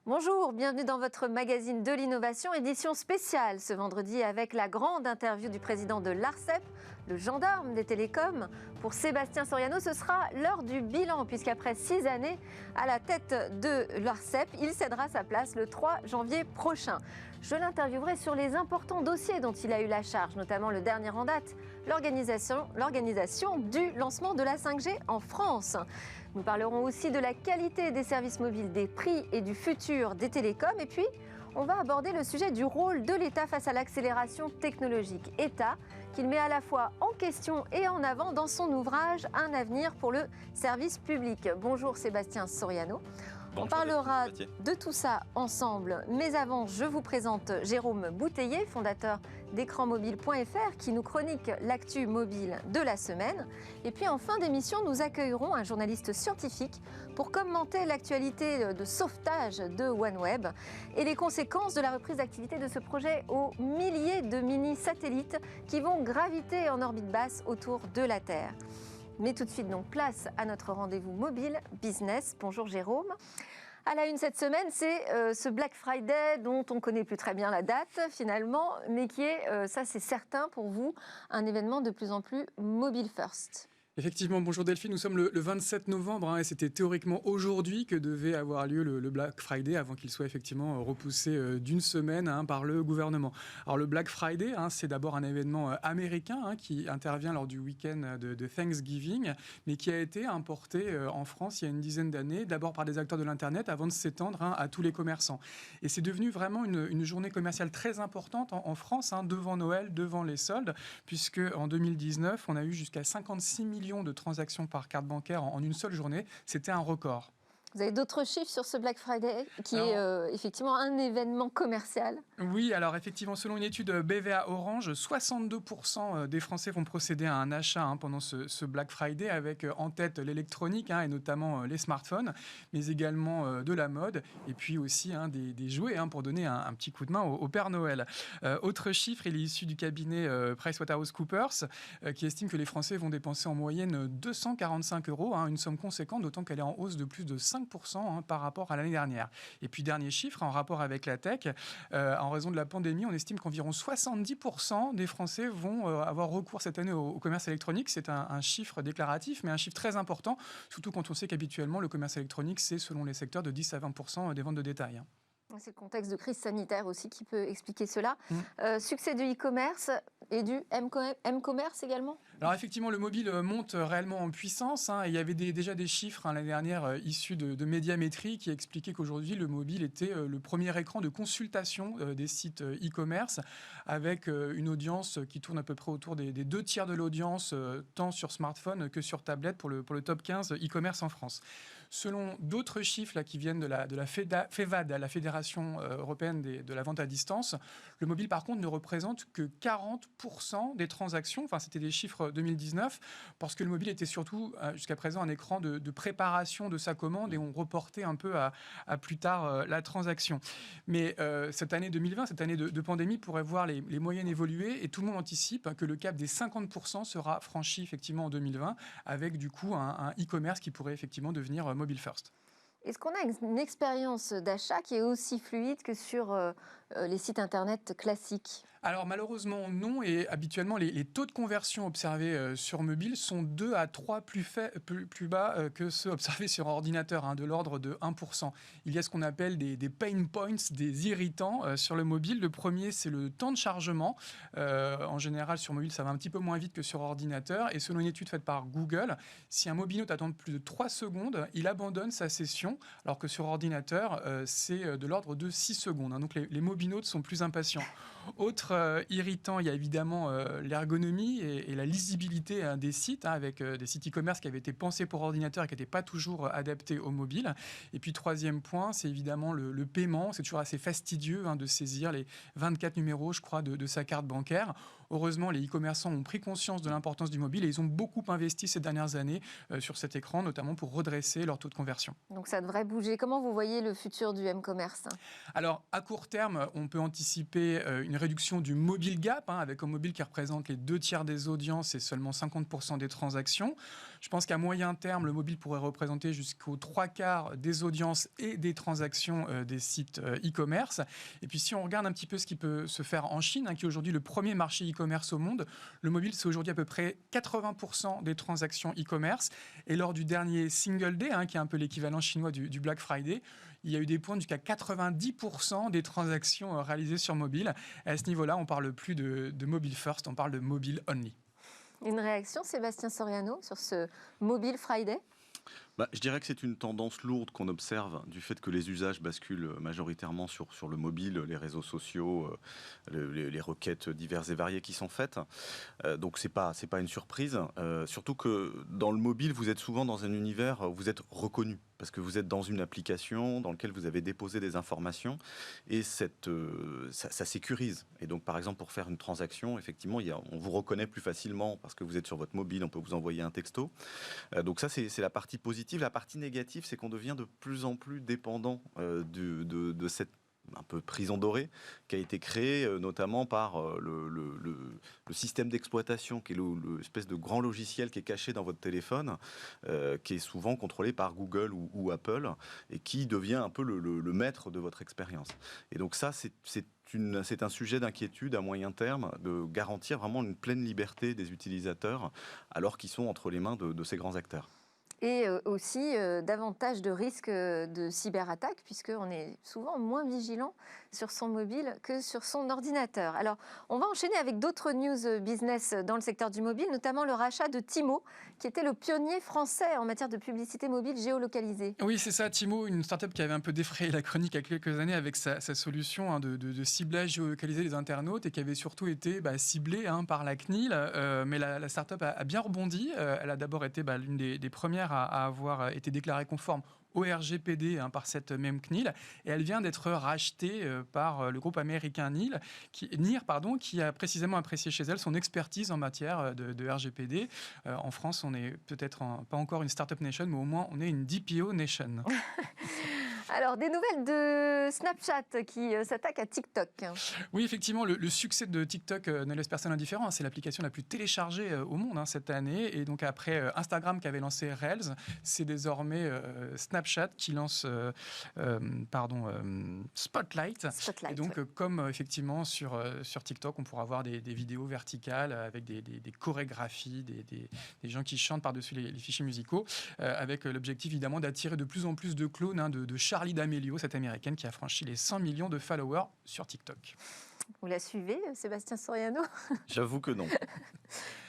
Bonjour, bienvenue dans votre magazine de l'innovation, édition spéciale ce vendredi avec la grande interview du président de l'ARCEP, le gendarme des télécoms. Pour Sébastien Soriano, ce sera l'heure du bilan puisqu'après 6 années à la tête de l'ARCEP, il cédera sa place le 3 janvier prochain. Je l'interviewerai sur les importants dossiers dont il a eu la charge, notamment le dernier en date, l'organisation du lancement de la 5G en France. Nous parlerons aussi de la qualité des services mobiles, des prix et du futur des télécoms. Et puis, on va aborder le sujet du rôle de l'État face à l'accélération technologique. État qu'il met à la fois en question et en avant dans son ouvrage « Un avenir pour le service public ». Bonjour Sébastien Soriano. Bonjour, on parlera de tout ça ensemble. Mais avant, je vous présente Jérôme Bouteiller, fondateur d'écranmobile.fr, qui nous chronique l'actu mobile de la semaine. Et puis en fin d'émission, nous accueillerons un journaliste scientifique pour commenter l'actualité de sauvetage de OneWeb et les conséquences de la reprise d'activité de ce projet aux milliers de mini-satellites qui vont graviter en orbite basse autour de la Terre. Mais tout de suite, donc, place à notre rendez-vous mobile business. Bonjour Jérôme. À la une cette semaine, c'est ce Black Friday dont on ne connaît plus très bien la date finalement, mais qui est, ça c'est certain pour vous, un événement de plus en plus mobile first. Effectivement, bonjour Delphine, nous sommes le 27 novembre et c'était théoriquement aujourd'hui que devait avoir lieu le Black Friday avant qu'il soit effectivement repoussé d'une semaine par le gouvernement. Alors le Black Friday, c'est d'abord un événement américain qui intervient lors du week-end de Thanksgiving, mais qui a été importé en France il y a une dizaine d'années, d'abord par des acteurs de l'Internet avant de s'étendre à tous les commerçants. Et c'est devenu vraiment une journée commerciale très importante en France, devant Noël, devant les soldes, puisque en 2019, on a eu jusqu'à 56 millions de transactions par carte bancaire en une seule journée. C'était un record. Vous avez d'autres chiffres sur ce Black Friday qui est effectivement un événement commercial? Oui, alors effectivement, selon une étude BVA Orange, 62% des Français vont procéder à un achat pendant ce Black Friday avec en tête l'électronique et notamment les smartphones, mais également de la mode et puis aussi des jouets pour donner un petit coup de main au Père Noël. Autre chiffre, il est issu du cabinet PricewaterhouseCoopers qui estime que les Français vont dépenser en moyenne 245 €, une somme conséquente, d'autant qu'elle est en hausse de plus de 5% par rapport à l'année dernière. Et puis, dernier chiffre, en rapport avec la tech, en raison de la pandémie, on estime qu'environ 70% des Français vont avoir recours cette année au commerce électronique. C'est un chiffre déclaratif, mais un chiffre très important, surtout quand on sait qu'habituellement, le commerce électronique, c'est, selon les secteurs, de 10 à 20% des ventes de détail. C'est le contexte de crise sanitaire aussi qui peut expliquer cela. Succès du e-commerce et du m-commerce également? Alors effectivement, le mobile monte réellement en puissance. Il y avait déjà des chiffres l'année dernière issus de Médiamétrie qui expliquaient qu'aujourd'hui, le mobile était le premier écran de consultation des sites e-commerce avec une audience qui tourne à peu près autour des 2 tiers de l'audience, tant sur smartphone que sur tablette pour le top 15 e-commerce en France. Selon d'autres chiffres qui viennent de la FEVAD, la Fédération européenne de la vente à distance, le mobile par contre ne représente que 40% des transactions. Enfin, c'était des chiffres 2019, parce que le mobile était surtout jusqu'à présent un écran de préparation de sa commande et on reportait un peu à plus tard la transaction. Mais cette année 2020, cette année de pandémie, pourrait voir les moyennes évoluer et tout le monde anticipe que le cap des 50% sera franchi effectivement en 2020 avec du coup un e-commerce qui pourrait effectivement devenir mobile first. Est-ce qu'on a une expérience d'achat qui est aussi fluide que sur les sites internet classiques? Alors malheureusement non, et habituellement les taux de conversion observés sur mobile sont 2 à 3 plus bas que ceux observés sur ordinateur, de l'ordre de 1%. Il y a ce qu'on appelle des pain points, des irritants sur le mobile. Le premier, c'est le temps de chargement. En général, sur mobile, ça va un petit peu moins vite que sur ordinateur. Et selon une étude faite par Google, si un mobile attend plus de 3 secondes, il abandonne sa session, alors que sur ordinateur, c'est de l'ordre de 6 secondes. Donc les mobinautes sont plus impatients. Autre irritant, il y a évidemment l'ergonomie et la lisibilité des sites, avec des sites e-commerce qui avaient été pensés pour ordinateur et qui n'étaient pas toujours adaptés au mobile. Et puis troisième point, c'est évidemment le paiement. C'est toujours assez fastidieux de saisir les 24 numéros, je crois, de sa carte bancaire. Heureusement, les e-commerçants ont pris conscience de l'importance du mobile et ils ont beaucoup investi ces dernières années sur cet écran, notamment pour redresser leur taux de conversion. Donc ça devrait bouger. Comment vous voyez le futur du m-commerce? Alors, à court terme, on peut anticiper une réduction du mobile gap, avec un mobile qui représente les 2 tiers des audiences et seulement 50% des transactions. Je pense qu'à moyen terme, le mobile pourrait représenter jusqu'aux 3/4 des audiences et des transactions des sites e-commerce. Et puis si on regarde un petit peu ce qui peut se faire en Chine, qui est aujourd'hui le premier marché e-commerce au monde, le mobile, c'est aujourd'hui à peu près 80% des transactions e-commerce. Et lors du dernier Single Day, qui est un peu l'équivalent chinois du Black Friday, il y a eu des pointes jusqu'à 90% des transactions réalisées sur mobile. Et à ce niveau-là, on ne parle plus de mobile first, on parle de mobile only. Une réaction, Sébastien Soriano, sur ce Mobile Friday ? Je dirais que c'est une tendance lourde qu'on observe du fait que les usages basculent majoritairement sur le mobile, les réseaux sociaux, les requêtes diverses et variées qui sont faites. Donc c'est pas une surprise. Surtout que dans le mobile, vous êtes souvent dans un univers où vous êtes reconnu parce que vous êtes dans une application dans laquelle vous avez déposé des informations et ça sécurise. Et donc par exemple pour faire une transaction, effectivement, on vous reconnaît plus facilement parce que vous êtes sur votre mobile, on peut vous envoyer un texto. Donc ça c'est la partie positive. La partie négative, c'est qu'on devient de plus en plus dépendant de cette un peu prison dorée qui a été créée notamment par le système d'exploitation qui est l'espèce de grand logiciel qui est caché dans votre téléphone, qui est souvent contrôlé par Google ou Apple et qui devient un peu le maître de votre expérience. Et donc ça, c'est un sujet d'inquiétude à moyen terme de garantir vraiment une pleine liberté des utilisateurs alors qu'ils sont entre les mains de ces grands acteurs. Et aussi davantage de risques de cyberattaque, puisqu'on est souvent moins vigilant sur son mobile que sur son ordinateur. Alors, on va enchaîner avec d'autres news business dans le secteur du mobile, notamment le rachat de Timo, qui était le pionnier français en matière de publicité mobile géolocalisée. Oui, c'est ça, Timo, une start-up qui avait un peu défrayé la chronique il y a quelques années avec sa solution de ciblage géolocalisé des internautes et qui avait surtout été ciblée par la CNIL. Mais la start-up a bien rebondi. Elle a d'abord été l'une des premières à avoir été déclarée conforme au RGPD par cette même CNIL, et elle vient d'être rachetée par le groupe américain NIR, qui a précisément apprécié chez elle son expertise en matière de RGPD. En France, on n'est peut-être pas encore une Startup Nation, mais au moins on est une DPO Nation. Alors, des nouvelles de Snapchat qui s'attaque à TikTok. Oui, effectivement, le succès de TikTok ne laisse personne indifférent. C'est l'application la plus téléchargée au monde cette année. Et donc, après Instagram qui avait lancé Reels, c'est désormais Snapchat qui lance Spotlight. Et donc, comme effectivement sur TikTok, on pourra voir des vidéos verticales avec des chorégraphies, des gens qui chantent par-dessus les fichiers musicaux, avec l'objectif évidemment d'attirer de plus en plus de clones de Charli D'Amelio, cette américaine qui a franchi les 100 millions de followers sur TikTok. Vous la suivez, Sébastien Soriano ? J'avoue que non.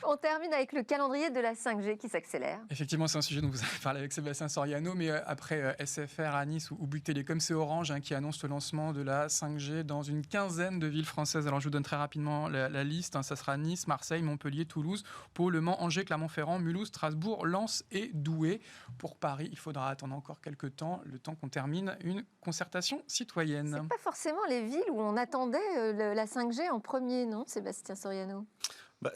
On termine avec le calendrier de la 5G qui s'accélère. Effectivement, c'est un sujet dont vous avez parlé avec Sébastien Soriano, mais après SFR à Nice ou Bouygues Télécom, c'est Orange qui annonce le lancement de la 5G dans une quinzaine de villes françaises. Alors je vous donne très rapidement la liste. Ça sera Nice, Marseille, Montpellier, Toulouse, Pau, Le Mans, Angers, Clermont-Ferrand, Mulhouse, Strasbourg, Lens et Douai. Pour Paris, il faudra attendre encore quelques temps, le temps qu'on termine une concertation citoyenne. C'est pas forcément les villes où on attendait la 5G en premier, non, Sébastien Soriano ?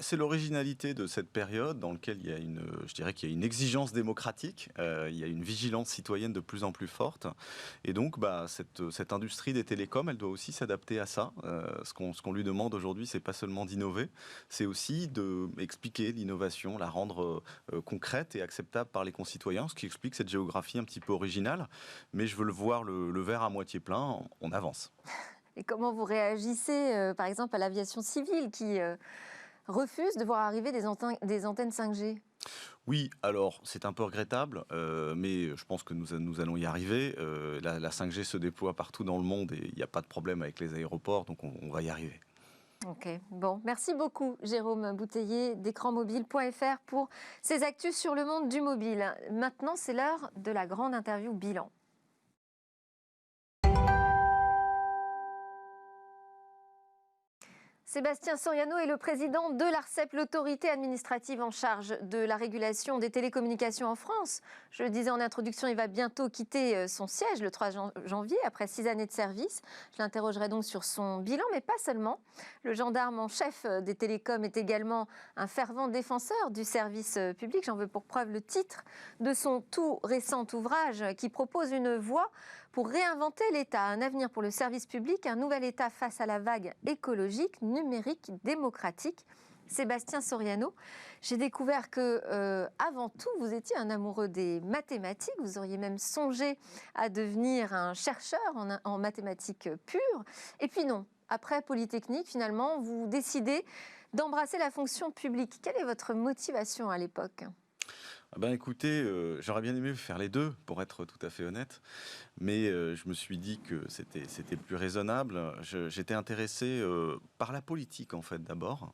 C'est l'originalité de cette période dans laquelle il y a une exigence démocratique, il y a une vigilance citoyenne de plus en plus forte. Et donc, cette industrie des télécoms, elle doit aussi s'adapter à ça. Ce qu'on lui demande aujourd'hui, c'est pas seulement d'innover, c'est aussi d'expliquer l'innovation, la rendre concrète et acceptable par les concitoyens, ce qui explique cette géographie un petit peu originale. Mais je veux le voir le verre à moitié plein, on avance. Et comment vous réagissez, par exemple, à l'aviation civile qui refuse de voir arriver des antennes 5G ? Oui, alors c'est un peu regrettable, mais je pense que nous allons y arriver. La 5G se déploie partout dans le monde et il n'y a pas de problème avec les aéroports, donc on va y arriver. Ok, bon, merci beaucoup Jérôme Bouteiller d'écranmobile.fr pour ces actus sur le monde du mobile. Maintenant, c'est l'heure de la grande interview bilan. Sébastien Soriano est le président de l'ARCEP, l'autorité administrative en charge de la régulation des télécommunications en France. Je le disais en introduction, il va bientôt quitter son siège le 3 janvier, après 6 années de service. Je l'interrogerai donc sur son bilan, mais pas seulement. Le gendarme en chef des télécoms est également un fervent défenseur du service public. J'en veux pour preuve le titre de son tout récent ouvrage qui propose une voie pour réinventer l'État, un avenir pour le service public, un nouvel État face à la vague écologique, numérique, démocratique. Sébastien Soriano. J'ai découvert que, avant tout, vous étiez un amoureux des mathématiques. Vous auriez même songé à devenir un chercheur en mathématiques pures. Et puis non, après Polytechnique, finalement, vous décidez d'embrasser la fonction publique. Quelle est votre motivation à l'époque ? Écoutez, j'aurais bien aimé faire les deux, pour être tout à fait honnête. Mais je me suis dit que c'était plus raisonnable. J'étais intéressé par la politique, en fait, d'abord.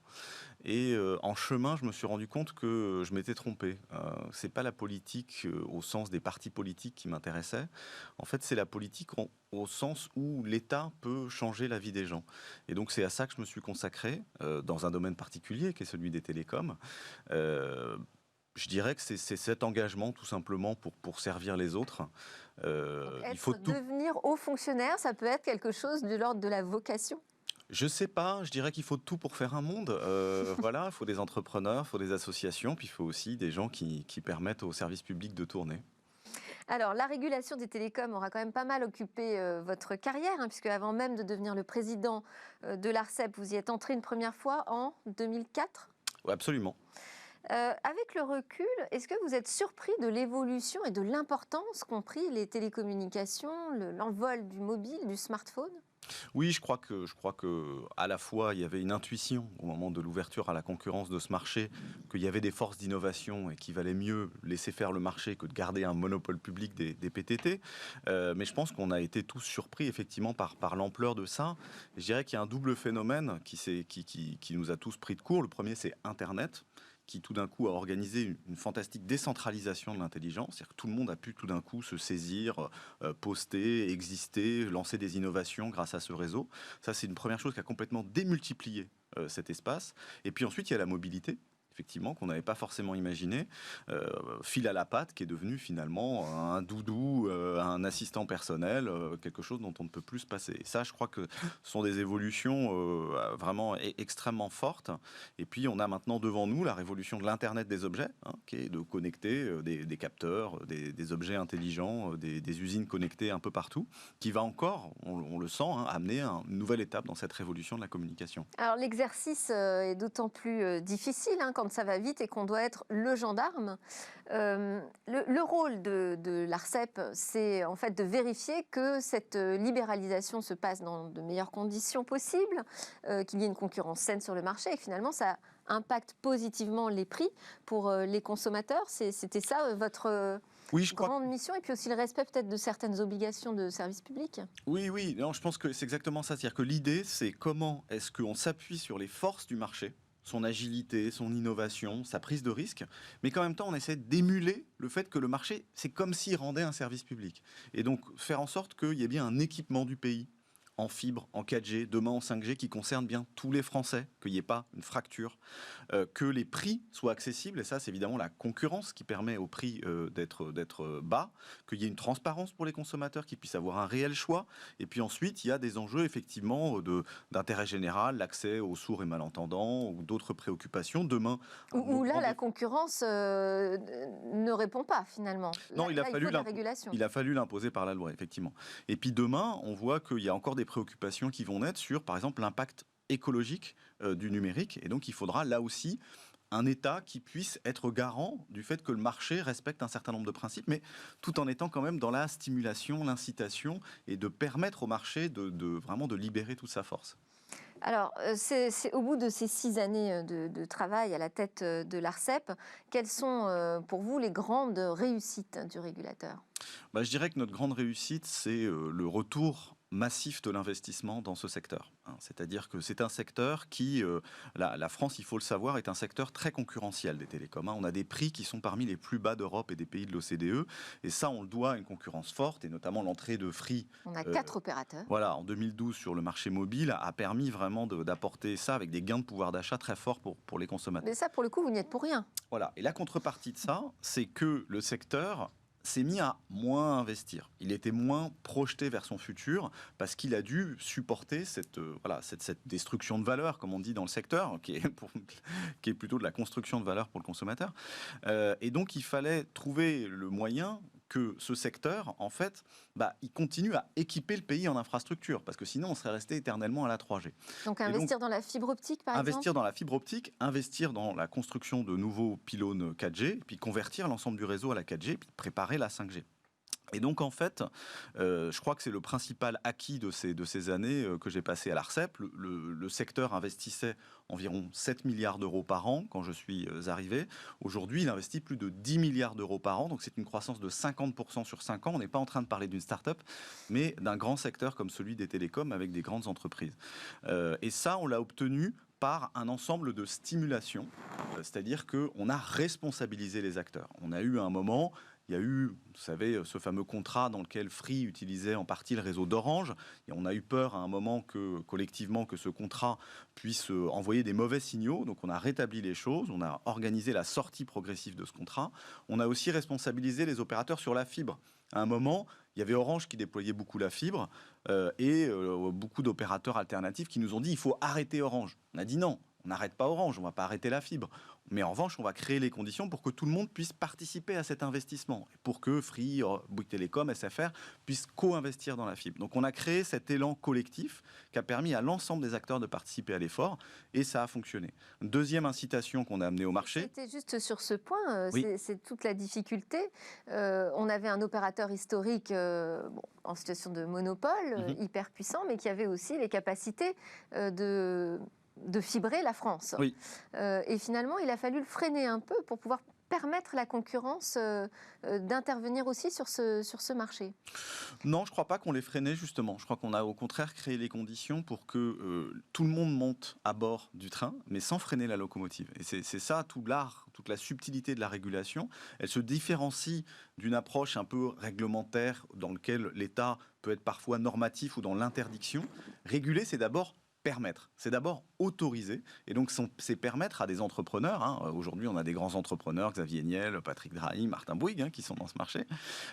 Et en chemin, je me suis rendu compte que je m'étais trompé. C'est pas la politique au sens des partis politiques qui m'intéressait. En fait, c'est la politique au sens où l'État peut changer la vie des gens. Et donc, c'est à ça que je me suis consacré, dans un domaine particulier, qui est celui des télécoms. Je dirais que c'est cet engagement, tout simplement, pour servir les autres. Il faut tout... Devenir haut fonctionnaire, ça peut être quelque chose de l'ordre de la vocation ? Je sais pas, je dirais qu'il faut tout pour faire un monde. Voilà, il faut des entrepreneurs, il faut des associations, puis il faut aussi des gens qui permettent au service public de tourner. Alors, la régulation des télécoms aura quand même pas mal occupé votre carrière, puisque avant même de devenir le président de l'ARCEP, vous y êtes entré une première fois en 2004 ? Oui, absolument. Avec le recul, est-ce que vous êtes surpris de l'évolution et de l'importance qu'ont pris les télécommunications, l'envol du mobile, du smartphone ? Oui, je crois que à la fois il y avait une intuition au moment de l'ouverture à la concurrence de ce marché, qu'il y avait des forces d'innovation et qu'il valait mieux laisser faire le marché que de garder un monopole public des PTT. Mais je pense qu'on a été tous surpris effectivement par l'ampleur de ça. Je dirais qu'il y a un double phénomène qui nous a tous pris de court. Le premier, c'est Internet, qui tout d'un coup a organisé une fantastique décentralisation de l'intelligence. C'est-à-dire que tout le monde a pu tout d'un coup se saisir, poster, exister, lancer des innovations grâce à ce réseau. Ça, c'est une première chose qui a complètement démultiplié cet espace. Et puis ensuite, il y a la mobilité, effectivement, qu'on n'avait pas forcément imaginé. Fil à la patte, qui est devenu finalement un doudou, un assistant personnel, quelque chose dont on ne peut plus se passer. Et ça, je crois que ce sont des évolutions vraiment extrêmement fortes. Et puis, on a maintenant devant nous la révolution de l'Internet des objets, qui est de connecter des capteurs, des objets intelligents, des usines connectées un peu partout, qui va encore, on le sent, amener une nouvelle étape dans cette révolution de la communication. Alors, l'exercice est d'autant plus difficile quand ça va vite et qu'on doit être le gendarme. Le rôle de l'ARCEP, c'est en fait de vérifier que cette libéralisation se passe dans de meilleures conditions possibles, qu'il y ait une concurrence saine sur le marché et que finalement ça impacte positivement les prix pour les consommateurs. C'était ça votre... grande mission, et puis aussi le respect peut-être de certaines obligations de service public. Oui, non, je pense que c'est exactement ça. C'est-à-dire que l'idée, c'est comment est-ce qu'on s'appuie sur les forces du marché, son agilité, son innovation, sa prise de risque, mais qu'en même temps, on essaie d'émuler le fait que le marché, c'est comme s'il rendait un service public. Et donc, faire en sorte qu'il y ait bien un équipement du pays en fibre, en 4G, demain en 5G, qui concerne bien tous les Français, qu'il n'y ait pas une fracture, que les prix soient accessibles, et ça, c'est évidemment la concurrence qui permet aux prix d'être bas, qu'il y ait une transparence pour les consommateurs, qu'ils puissent avoir un réel choix, et puis ensuite, il y a des enjeux, effectivement, d'intérêt général, l'accès aux sourds et malentendants, ou d'autres préoccupations. Demain... Où là, la concurrence ne répond pas, finalement. Non, là, il a fallu l'imposer par la loi, effectivement. Et puis demain, on voit qu'il y a encore des préoccupations qui vont naître sur, par exemple, l'impact écologique du numérique. Et donc, il faudra là aussi un État qui puisse être garant du fait que le marché respecte un certain nombre de principes, mais tout en étant quand même dans la stimulation, l'incitation, et de permettre au marché vraiment de libérer toute sa force. Alors, c'est au bout de ces 6 années de travail à la tête de l'ARCEP, quelles sont pour vous les grandes réussites du régulateur ? Je dirais que notre grande réussite, c'est le retour massif de l'investissement dans ce secteur. C'est-à-dire que c'est un secteur qui, la France, il faut le savoir, est un secteur très concurrentiel des télécoms. On a des prix qui sont parmi les plus bas d'Europe et des pays de l'OCDE. Et ça, on le doit à une concurrence forte, et notamment l'entrée de Free. On a 4 opérateurs. Voilà, en 2012 sur le marché mobile, a permis vraiment d'apporter ça avec des gains de pouvoir d'achat très forts pour les consommateurs. Mais ça, pour le coup, vous n'y êtes pour rien. Voilà, et la contrepartie de ça, c'est que le secteur s'est mis à moins investir. Il était moins projeté vers son futur parce qu'il a dû supporter cette destruction de valeur, comme on dit dans le secteur, qui est plutôt de la construction de valeur pour le consommateur. Et donc, il fallait trouver le moyen que ce secteur, en fait, il continue à équiper le pays en infrastructure, parce que sinon on serait resté éternellement à la 3G. Donc investir dans la fibre optique, par exemple. Investir dans la fibre optique, investir dans la construction de nouveaux pylônes 4G, puis convertir l'ensemble du réseau à la 4G, puis préparer la 5G. Et donc, en fait, je crois que c'est le principal acquis de ces années que j'ai passées à l'ARCEP. Le secteur investissait environ 7 milliards d'euros par an quand je suis arrivé. Aujourd'hui, il investit plus de 10 milliards d'euros par an. Donc, c'est une croissance de 50% sur 5 ans. On n'est pas en train de parler d'une start-up, mais d'un grand secteur comme celui des télécoms avec des grandes entreprises. Et ça, on l'a obtenu par un ensemble de stimulations. C'est-à-dire qu'on a responsabilisé les acteurs. On a eu un moment... Il y a eu, vous savez, ce fameux contrat dans lequel Free utilisait en partie le réseau d'Orange. Et on a eu peur à un moment collectivement, que ce contrat puisse envoyer des mauvais signaux. Donc on a rétabli les choses, on a organisé la sortie progressive de ce contrat. On a aussi responsabilisé les opérateurs sur la fibre. À un moment, il y avait Orange qui déployait beaucoup la fibre et beaucoup d'opérateurs alternatifs qui nous ont dit il faut arrêter Orange. On a dit non. On n'arrête pas Orange, on ne va pas arrêter la fibre. Mais en revanche, on va créer les conditions pour que tout le monde puisse participer à cet investissement. Pour que Free, Bouygues Télécom, SFR puissent co-investir dans la fibre. Donc on a créé cet élan collectif qui a permis à l'ensemble des acteurs de participer à l'effort. Et ça a fonctionné. Deuxième incitation qu'on a amenée au marché. C'était juste sur ce point, oui. c'est toute la difficulté. On avait un opérateur historique en situation de monopole, hyper puissant, mais qui avait aussi les capacités de fibrer la France. Oui. Et finalement, il a fallu le freiner un peu pour pouvoir permettre la concurrence d'intervenir aussi sur ce marché. Non, je ne crois pas qu'on les freinait justement. Je crois qu'on a au contraire créé les conditions pour que tout le monde monte à bord du train, mais sans freiner la locomotive. Et c'est ça tout l'art, toute la subtilité de la régulation. Elle se différencie d'une approche un peu réglementaire dans laquelle l'État peut être parfois normatif ou dans l'interdiction. Réguler, c'est d'abord permettre, c'est d'abord autoriser, et donc c'est permettre à des entrepreneurs, aujourd'hui on a des grands entrepreneurs, Xavier Niel, Patrick Drahi, Martin Bouygues, qui sont dans ce marché,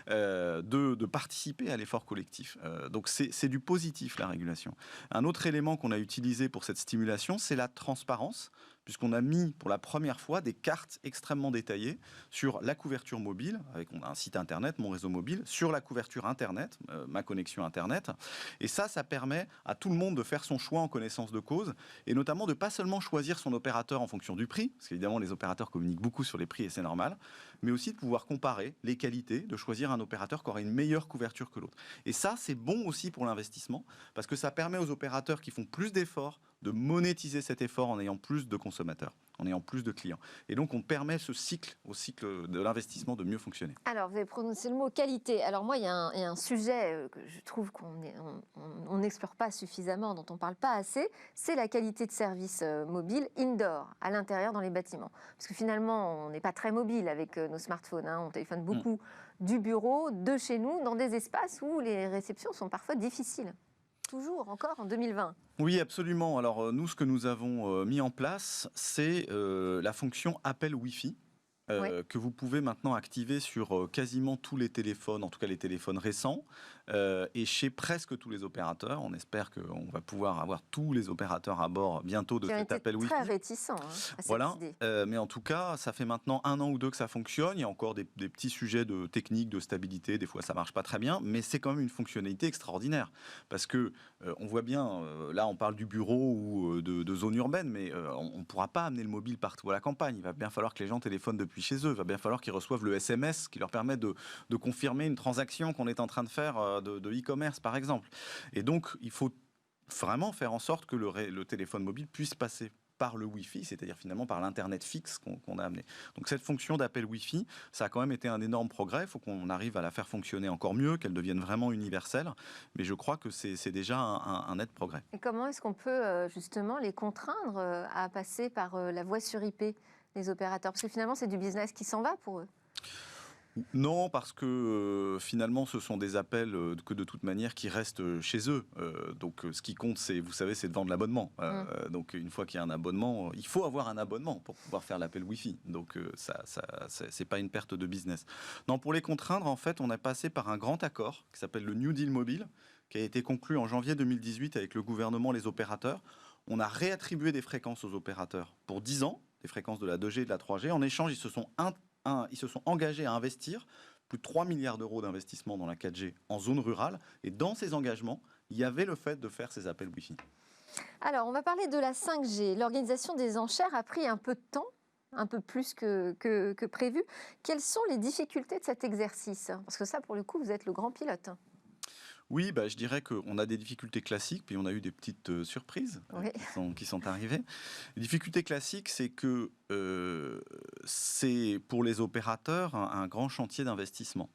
de participer à l'effort collectif. Donc c'est du positif la régulation. Un autre élément qu'on a utilisé pour cette stimulation, c'est la transparence, puisqu'on a mis pour la première fois des cartes extrêmement détaillées sur la couverture mobile, avec on a un site internet, mon réseau mobile, sur la couverture internet, ma connexion internet. Et ça permet à tout le monde de faire son choix en connaissance de cause, et notamment de pas seulement choisir son opérateur en fonction du prix, parce qu'évidemment les opérateurs communiquent beaucoup sur les prix et c'est normal, mais aussi de pouvoir comparer les qualités, de choisir un opérateur qui aura une meilleure couverture que l'autre. Et ça, c'est bon aussi pour l'investissement, parce que ça permet aux opérateurs qui font plus d'efforts de monétiser cet effort en ayant plus de consommateurs, en ayant plus de clients. Et donc, on permet au cycle de l'investissement de mieux fonctionner. Alors, vous avez prononcé le mot qualité. Alors moi, il y a un sujet que je trouve qu'on n'explore pas suffisamment, dont on ne parle pas assez, c'est la qualité de service mobile indoor, à l'intérieur dans les bâtiments. Parce que finalement, on n'est pas très mobile avec nos smartphones. On téléphone beaucoup du bureau, de chez nous, dans des espaces où les réceptions sont parfois difficiles. Toujours, encore en 2020. Oui, absolument. Alors, nous, ce que nous avons mis en place, c'est la fonction appel Wi-Fi. Que vous pouvez maintenant activer sur quasiment tous les téléphones, en tout cas les téléphones récents, et chez presque tous les opérateurs. On espère qu'on va pouvoir avoir tous les opérateurs à bord bientôt de cet appel Wi-Fi. Très réticent à cette voilà. idée. Mais en tout cas, ça fait maintenant 1 an ou 2 que ça fonctionne. Il y a encore des petits sujets de technique, de stabilité. Des fois, ça marche pas très bien, mais c'est quand même une fonctionnalité extraordinaire. Parce que on voit bien, là, on parle du bureau ou de zone urbaine, mais on ne pourra pas amener le mobile partout à la campagne. Il va bien falloir que les gens téléphonent depuis chez eux. Il va bien falloir qu'ils reçoivent le SMS qui leur permet de confirmer une transaction qu'on est en train de faire de e-commerce, par exemple. Et donc, il faut vraiment faire en sorte que le téléphone mobile puisse passer par le Wi-Fi, c'est-à-dire finalement par l'Internet fixe qu'on a amené. Donc cette fonction d'appel Wi-Fi, ça a quand même été un énorme progrès. Il faut qu'on arrive à la faire fonctionner encore mieux, qu'elle devienne vraiment universelle. Mais je crois que c'est déjà un net progrès. Et comment est-ce qu'on peut justement les contraindre à passer par la voie sur IP, les opérateurs? Parce que finalement, c'est du business qui s'en va pour eux. Non, parce que finalement, ce sont des appels que de toute manière qui restent chez eux. Donc, ce qui compte, vous savez, c'est de vendre l'abonnement. Donc, une fois qu'il y a un abonnement, il faut avoir un abonnement pour pouvoir faire l'appel Wi-Fi. Donc, c'est pas une perte de business. Non, pour les contraindre, en fait, on a passé par un grand accord qui s'appelle le New Deal Mobile, qui a été conclu en janvier 2018 avec le gouvernement, les opérateurs. On a réattribué des fréquences aux opérateurs pour 10 ans, des fréquences de la 2G et de la 3G. En échange, ils se sont engagés à investir plus de 3 milliards d'euros d'investissement dans la 4G en zone rurale. Et dans ces engagements, il y avait le fait de faire ces appels Wi-Fi. Alors, on va parler de la 5G. L'organisation des enchères a pris un peu de temps, un peu plus que prévu. Quelles sont les difficultés de cet exercice? Parce que ça, pour le coup, vous êtes le grand pilote. Oui, je dirais qu'on a des difficultés classiques, puis on a eu des petites surprises Oui. qui sont arrivées. Les difficultés classiques, c'est que c'est pour les opérateurs un grand chantier d'investissement.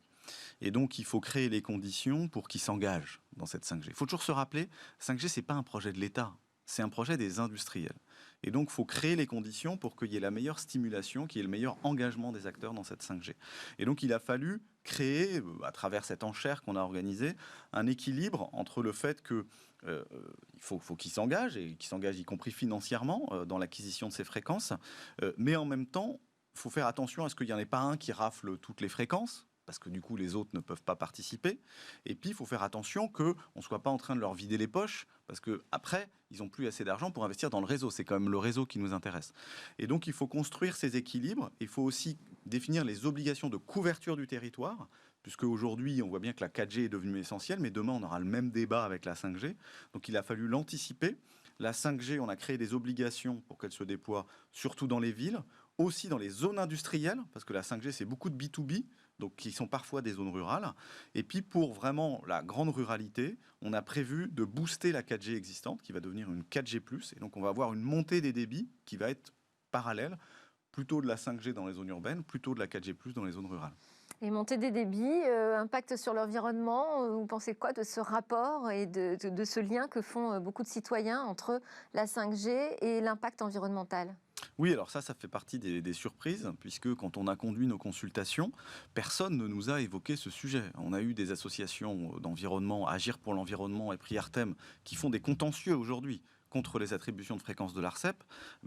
Et donc, il faut créer les conditions pour qu'ils s'engagent dans cette 5G. Il faut toujours se rappeler, 5G, ce n'est pas un projet de l'État, c'est un projet des industriels. Et donc, il faut créer les conditions pour qu'il y ait la meilleure stimulation, qu'il y ait le meilleur engagement des acteurs dans cette 5G. Et donc, il a fallu créer, à travers cette enchère qu'on a organisée, un équilibre entre le fait que il faut qu'ils s'engagent, et qu'ils s'engagent y compris financièrement dans l'acquisition de ces fréquences, mais en même temps, il faut faire attention à ce qu'il n'y en ait pas un qui rafle toutes les fréquences, parce que du coup, les autres ne peuvent pas participer. Et puis, il faut faire attention qu'on ne soit pas en train de leur vider les poches, parce qu'après, ils n'ont plus assez d'argent pour investir dans le réseau. C'est quand même le réseau qui nous intéresse. Et donc, il faut construire ces équilibres. Il faut aussi définir les obligations de couverture du territoire, puisque aujourd'hui, on voit bien que la 4G est devenue essentielle, mais demain, on aura le même débat avec la 5G. Donc, il a fallu l'anticiper. La 5G, on a créé des obligations pour qu'elle se déploie surtout dans les villes, aussi dans les zones industrielles, parce que la 5G, c'est beaucoup de B2B, donc qui sont parfois des zones rurales. Et puis pour vraiment la grande ruralité, on a prévu de booster la 4G existante, qui va devenir une 4G+. Et donc on va avoir une montée des débits qui va être parallèle, plutôt de la 5G dans les zones urbaines, plutôt de la 4G+ dans les zones rurales. Et montée des débits, impact sur l'environnement, vous pensez quoi de ce rapport et de ce lien que font beaucoup de citoyens entre la 5G et l'impact environnemental? Oui, alors ça fait partie des surprises, puisque quand on a conduit nos consultations, personne ne nous a évoqué ce sujet. On a eu des associations d'environnement, Agir pour l'environnement et Priartem, qui font des contentieux aujourd'hui contre les attributions de fréquences de l'ARCEP.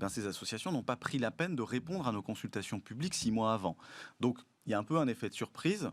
Ces associations n'ont pas pris la peine de répondre à nos consultations publiques 6 mois avant. Donc, il y a un peu un effet de surprise.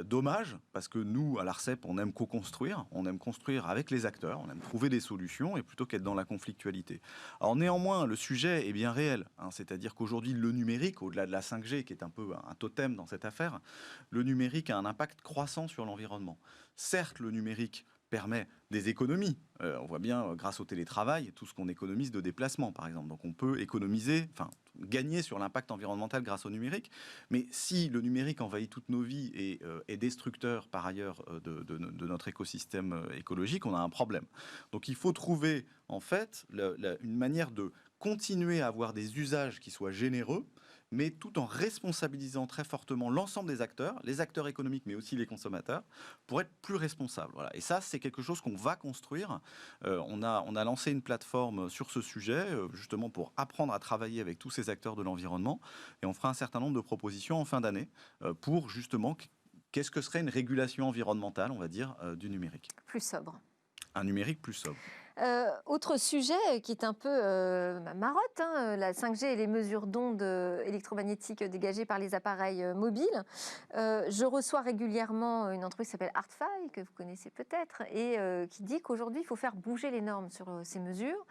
Dommage, parce que nous, à l'ARCEP, on aime co-construire, on aime construire avec les acteurs, on aime trouver des solutions, et plutôt qu'être dans la conflictualité. Alors néanmoins, le sujet est bien réel, c'est-à-dire qu'aujourd'hui, le numérique, au-delà de la 5G, qui est un peu un totem dans cette affaire, le numérique a un impact croissant sur l'environnement. Certes, le numérique permet des économies. On voit bien, grâce au télétravail, tout ce qu'on économise de déplacement, par exemple. Donc on peut économiser, gagner sur l'impact environnemental grâce au numérique. Mais si le numérique envahit toutes nos vies et est destructeur, par ailleurs, de notre écosystème écologique, on a un problème. Donc il faut trouver, en fait, une manière de continuer à avoir des usages qui soient généreux, mais tout en responsabilisant très fortement l'ensemble des acteurs, les acteurs économiques, mais aussi les consommateurs, pour être plus responsables. Voilà. Et ça, c'est quelque chose qu'on va construire. On a lancé une plateforme sur ce sujet, justement pour apprendre à travailler avec tous ces acteurs de l'environnement. Et on fera un certain nombre de propositions en fin d'année pour justement, qu'est-ce que serait une régulation environnementale, on va dire, du numérique. Plus sobre. Un numérique plus sobre. Autre sujet qui est un peu marotte, la 5G et les mesures d'ondes électromagnétiques dégagées par les appareils mobiles. Je reçois régulièrement une entreprise qui s'appelle Artfy, que vous connaissez peut-être, et qui dit qu'aujourd'hui, il faut faire bouger les normes sur ces mesures,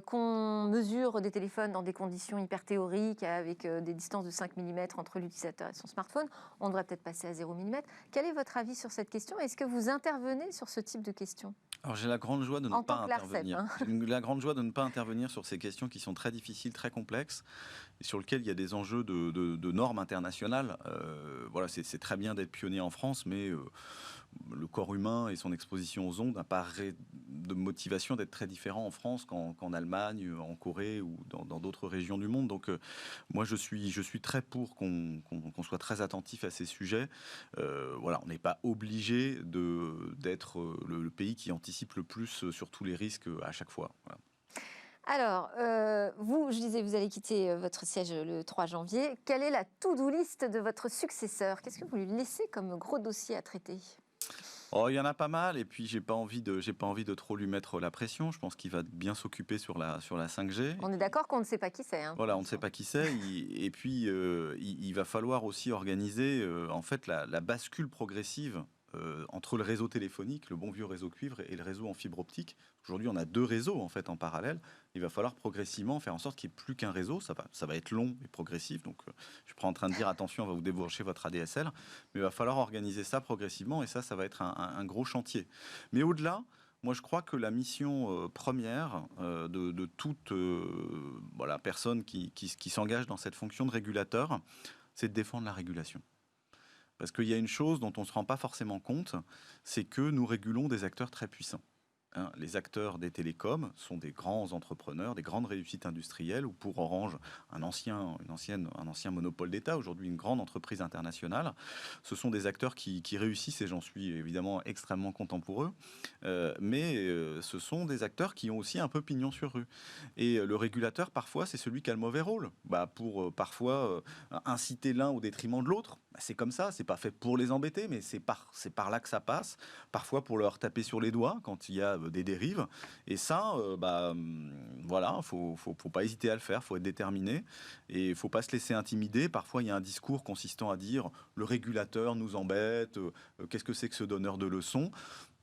qu'on mesure des téléphones dans des conditions hyper théoriques, avec des distances de 5 mm entre l'utilisateur et son smartphone. On devrait peut-être passer à 0 mm. Quel est votre avis sur cette question? Est-ce que vous intervenez sur ce type de questions? Alors j'ai la grande joie de ne pas intervenir. L'ARCEP, J'ai la grande joie de ne pas intervenir sur ces questions qui sont très difficiles, très complexes, et sur lesquelles il y a des enjeux de normes internationales. Voilà, c'est très bien d'être pionnier en France, mais le corps humain et son exposition aux ondes n'a pas de motivation d'être très différent en France qu'en Allemagne, en Corée ou dans d'autres régions du monde. Donc moi, je suis très pour qu'on soit très attentif à ces sujets. Voilà, on n'est pas obligé d'être le pays qui anticipe le plus sur tous les risques à chaque fois. Voilà. Alors, vous, je disais, vous allez quitter votre siège le 3 janvier. Quelle est la to-do list de votre successeur? Qu'est-ce que vous lui laissez comme gros dossier à traiter? Oh, il y en a pas mal, et puis j'ai pas envie de trop lui mettre la pression. Je pense qu'il va bien s'occuper sur la 5G. On est d'accord qu'on ne sait pas qui c'est. Voilà, on ne sait pas qui c'est. Et puis il va falloir aussi organiser en fait la bascule progressive entre le réseau téléphonique, le bon vieux réseau cuivre, et le réseau en fibre optique. Aujourd'hui, on a 2 réseaux en fait en parallèle. Il va falloir progressivement faire en sorte qu'il n'y ait plus qu'un réseau. Ça va être long et progressif. Donc, je suis pas en train de dire attention, on va vous débaucher votre ADSL, mais il va falloir organiser ça progressivement et ça va être un gros chantier. Mais au-delà, moi, je crois que la mission première de toute voilà, personne qui s'engage dans cette fonction de régulateur, c'est de défendre la régulation. Parce qu'il y a une chose dont on ne se rend pas forcément compte, c'est que nous régulons des acteurs très puissants. Les acteurs des télécoms sont des grands entrepreneurs, des grandes réussites industrielles, ou pour Orange, un ancien monopole d'État, aujourd'hui une grande entreprise internationale. Ce sont des acteurs qui réussissent, et j'en suis évidemment extrêmement content pour eux, mais ce sont des acteurs qui ont aussi un peu pignon sur rue. Et le régulateur, parfois, c'est celui qui a le mauvais rôle, pour parfois inciter l'un au détriment de l'autre. C'est comme ça, c'est pas fait pour les embêter, mais c'est par là que ça passe, parfois pour leur taper sur les doigts quand il y a des dérives. Et ça, voilà, faut pas hésiter à le faire, faut être déterminé et faut pas se laisser intimider. Parfois, il y a un discours consistant à dire le régulateur nous embête, qu'est-ce que c'est que ce donneur de leçons ?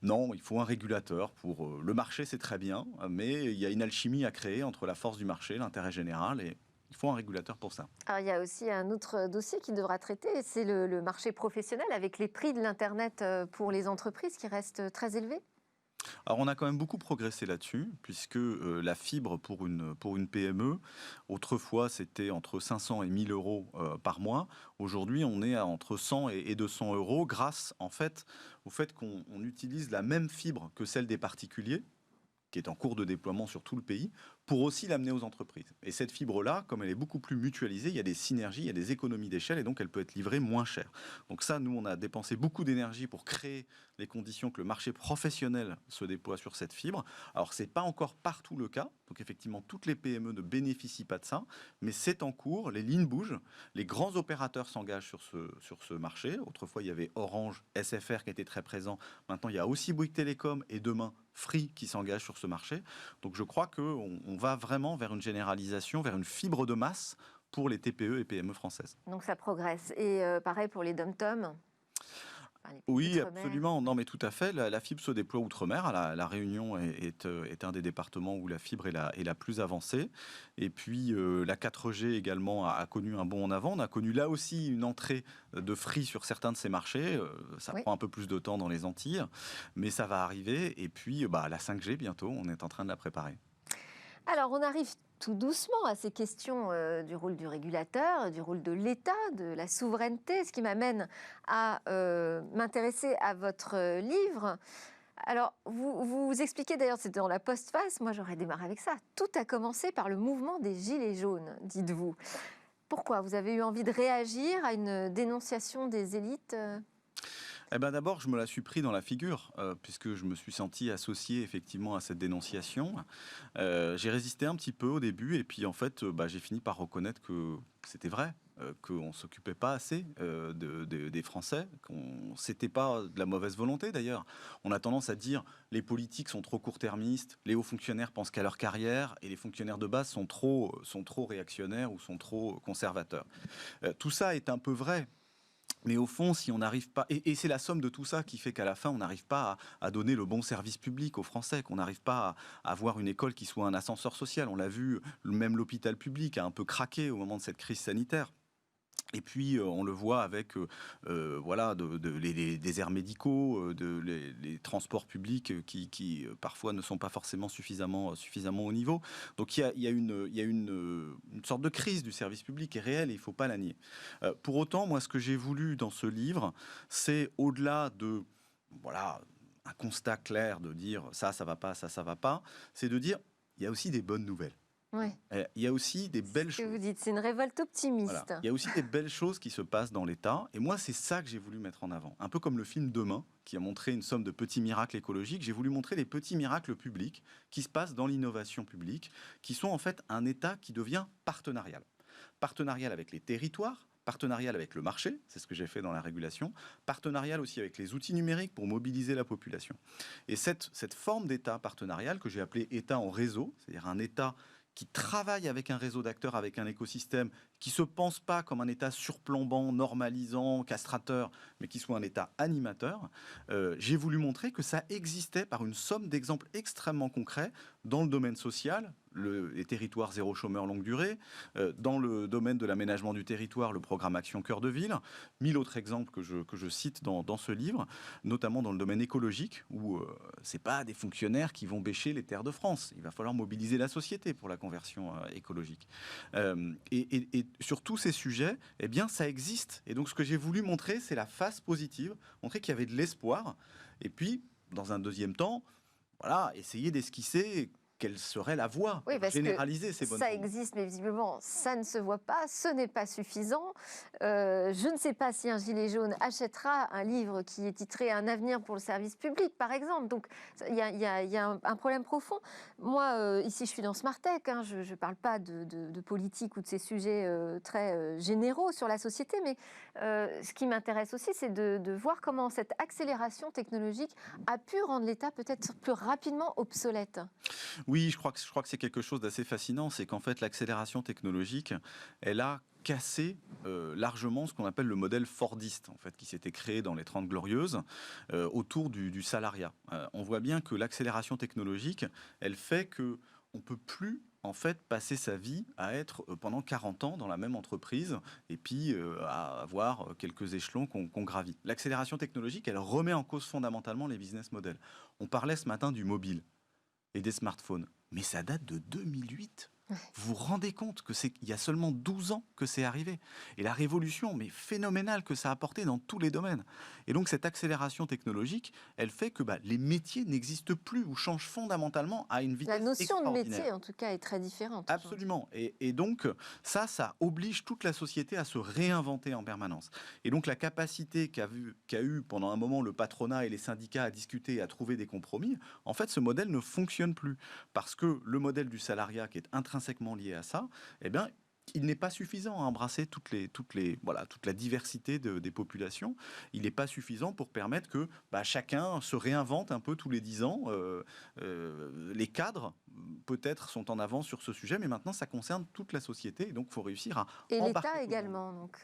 Non, il faut un régulateur pour le marché, c'est très bien, mais il y a une alchimie à créer entre la force du marché, l'intérêt général et il faut un régulateur pour ça. Alors, il y a aussi un autre dossier qui devra traiter, c'est le marché professionnel avec les prix de l'Internet pour les entreprises qui restent très élevés. Alors on a quand même beaucoup progressé là-dessus, puisque la fibre pour une PME, autrefois c'était entre 500 et 1000 euros par mois. Aujourd'hui on est à entre 100 et 200 euros grâce en fait au fait qu'on utilise la même fibre que celle des particuliers, qui est en cours de déploiement sur tout le pays, pour aussi l'amener aux entreprises. Et cette fibre-là, comme elle est beaucoup plus mutualisée, il y a des synergies, il y a des économies d'échelle, et donc elle peut être livrée moins cher. Donc ça, nous, on a dépensé beaucoup d'énergie pour créer les conditions que le marché professionnel se déploie sur cette fibre. Alors, ce n'est pas encore partout le cas, donc effectivement, toutes les PME ne bénéficient pas de ça, mais c'est en cours, les lignes bougent, les grands opérateurs s'engagent sur ce marché. Autrefois, il y avait Orange, SFR qui était très présent. Maintenant, il y a aussi Bouygues Télécom et demain, Free qui s'engage sur ce marché. Donc je crois qu'on va vraiment vers une généralisation, vers une fibre de masse pour les TPE et PME françaises. Donc ça progresse. Et pareil pour les dom-toms. Oui, absolument. Non, mais tout à fait. La fibre se déploie outre-mer. La Réunion est un des départements où la fibre est la plus avancée. Et puis, la 4G également a connu un bond en avant. On a connu là aussi une entrée de Free sur certains de ces marchés. Ça prend un peu plus de temps dans les Antilles, mais ça va arriver. Et puis, la 5G, bientôt, on est en train de la préparer. Alors, on arrive tout doucement à ces questions du rôle du régulateur, du rôle de l'État, de la souveraineté, ce qui m'amène à m'intéresser à votre livre. Alors, vous expliquez d'ailleurs, c'est dans la postface, moi j'aurais démarré avec ça. Tout a commencé par le mouvement des Gilets jaunes, dites-vous. Pourquoi ? Vous avez eu envie de réagir à une dénonciation des élites D'abord, je me la suis pris dans la figure, puisque je me suis senti associé effectivement à cette dénonciation. J'ai résisté un petit peu au début, et puis en fait, j'ai fini par reconnaître que c'était vrai, qu'on ne s'occupait pas assez des Français, c'était pas de la mauvaise volonté d'ailleurs. On a tendance à dire les politiques sont trop court-termistes, les hauts fonctionnaires pensent qu'à leur carrière, et les fonctionnaires de base sont trop réactionnaires ou sont trop conservateurs. Tout ça est un peu vrai. Mais au fond, si on n'arrive pas, et c'est la somme de tout ça qui fait qu'à la fin, on n'arrive pas à donner le bon service public aux Français, qu'on n'arrive pas à avoir une école qui soit un ascenseur social. On l'a vu, même l'hôpital public a un peu craqué au moment de cette crise sanitaire. Et puis, on le voit avec les déserts médicaux, les transports publics qui parfois ne sont pas forcément suffisamment au niveau. Donc, il y a une sorte de crise du service public qui est réelle et il ne faut pas la nier. Pour autant, moi, ce que j'ai voulu dans ce livre, c'est au-delà de un constat clair de dire ça va pas, ça va pas, c'est de dire il y a aussi des bonnes nouvelles. Oui. Il y a aussi des belles choses. Ce que vous dites, c'est une révolte optimiste. Voilà. Il y a aussi des belles choses qui se passent dans l'État. Et moi, c'est ça que j'ai voulu mettre en avant. Un peu comme le film Demain, qui a montré une somme de petits miracles écologiques. J'ai voulu montrer les petits miracles publics qui se passent dans l'innovation publique, qui sont en fait un État qui devient partenarial. Partenarial avec les territoires, partenarial avec le marché, c'est ce que j'ai fait dans la régulation, partenarial aussi avec les outils numériques pour mobiliser la population. Et cette forme d'État partenarial que j'ai appelé État en réseau, c'est-à-dire un État qui travaille avec un réseau d'acteurs, avec un écosystème, qui ne se pense pas comme un État surplombant, normalisant, castrateur, mais qui soit un État animateur, j'ai voulu montrer que ça existait par une somme d'exemples extrêmement concrets dans le domaine social, les territoires zéro chômeur longue durée, dans le domaine de l'aménagement du territoire, le programme Action Cœur de Ville, 1000 autres exemples que je cite dans ce livre, notamment dans le domaine écologique, où ce n'est pas des fonctionnaires qui vont bêcher les terres de France. Il va falloir mobiliser la société pour la conversion écologique. Et sur tous ces sujets, eh bien, ça existe. Et donc, ce que j'ai voulu montrer, c'est la face positive, montrer qu'il y avait de l'espoir. Et puis, dans un deuxième temps, voilà, essayer d'esquisser quelle serait la voie pour généraliser ces bonnes ça tendances. existe, mais visiblement, ça ne se voit pas, ce n'est pas suffisant. Je ne sais pas si un gilet jaune achètera un livre qui est titré « Un avenir pour le service public », par exemple. Donc, il y a un problème profond. Moi, ici, je suis dans Smartech, hein, je ne parle pas de politique ou de ces sujets très généraux sur la société, mais ce qui m'intéresse aussi, c'est de voir comment cette accélération technologique a pu rendre l'État peut-être plus rapidement obsolète. Oui, je crois que c'est quelque chose d'assez fascinant, c'est qu'en fait l'accélération technologique, elle a cassé largement ce qu'on appelle le modèle fordiste, en fait, qui s'était créé dans les 30 Glorieuses autour du salariat. On voit bien que l'accélération technologique, elle fait que on peut plus en fait passer sa vie à être pendant 40 ans dans la même entreprise et puis à avoir quelques échelons qu'on gravit. L'accélération technologique, elle remet en cause fondamentalement les business models. On parlait ce matin du mobile et des smartphones. Mais ça date de 2008. Vous vous rendez compte qu'il y a seulement 12 ans que c'est arrivé. Et la révolution, mais phénoménale que ça a apporté dans tous les domaines. Et donc cette accélération technologique, elle fait que les métiers n'existent plus ou changent fondamentalement à une vitesse extraordinaire. La notion de métier, en tout cas, est très différente. Absolument. Et donc ça oblige toute la société à se réinventer en permanence. Et donc la capacité qu'a eu pendant un moment le patronat et les syndicats à discuter et à trouver des compromis, en fait, ce modèle ne fonctionne plus. Parce que le modèle du salariat qui est intrinsèquement lié à ça, eh bien, il n'est pas suffisant à embrasser toute la diversité des populations. Il n'est pas suffisant pour permettre que chacun se réinvente un peu tous les 10 ans. Les cadres, peut-être, sont en avance sur ce sujet, mais maintenant, ça concerne toute la société. Et donc, il faut réussir à embarquer l'État également, donc.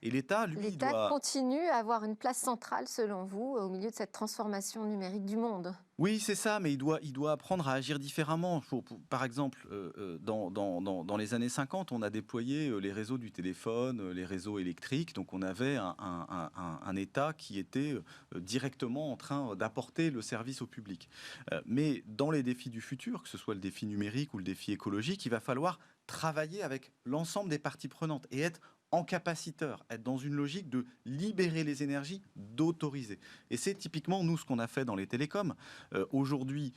Et l'État, lui, l'État continue à avoir une place centrale, selon vous, au milieu de cette transformation numérique du monde. Oui, c'est ça, mais il doit apprendre à agir différemment. Par exemple, dans les années 50, on a déployé les réseaux du téléphone, les réseaux électriques. Donc, on avait un État qui était directement en train d'apporter le service au public. Mais dans les défis du futur, que ce soit le défi numérique ou le défi écologique, il va falloir travailler avec l'ensemble des parties prenantes et être encapaciteur, être dans une logique de libérer les énergies, d'autoriser. Et c'est typiquement, nous, ce qu'on a fait dans les télécoms. Aujourd'hui,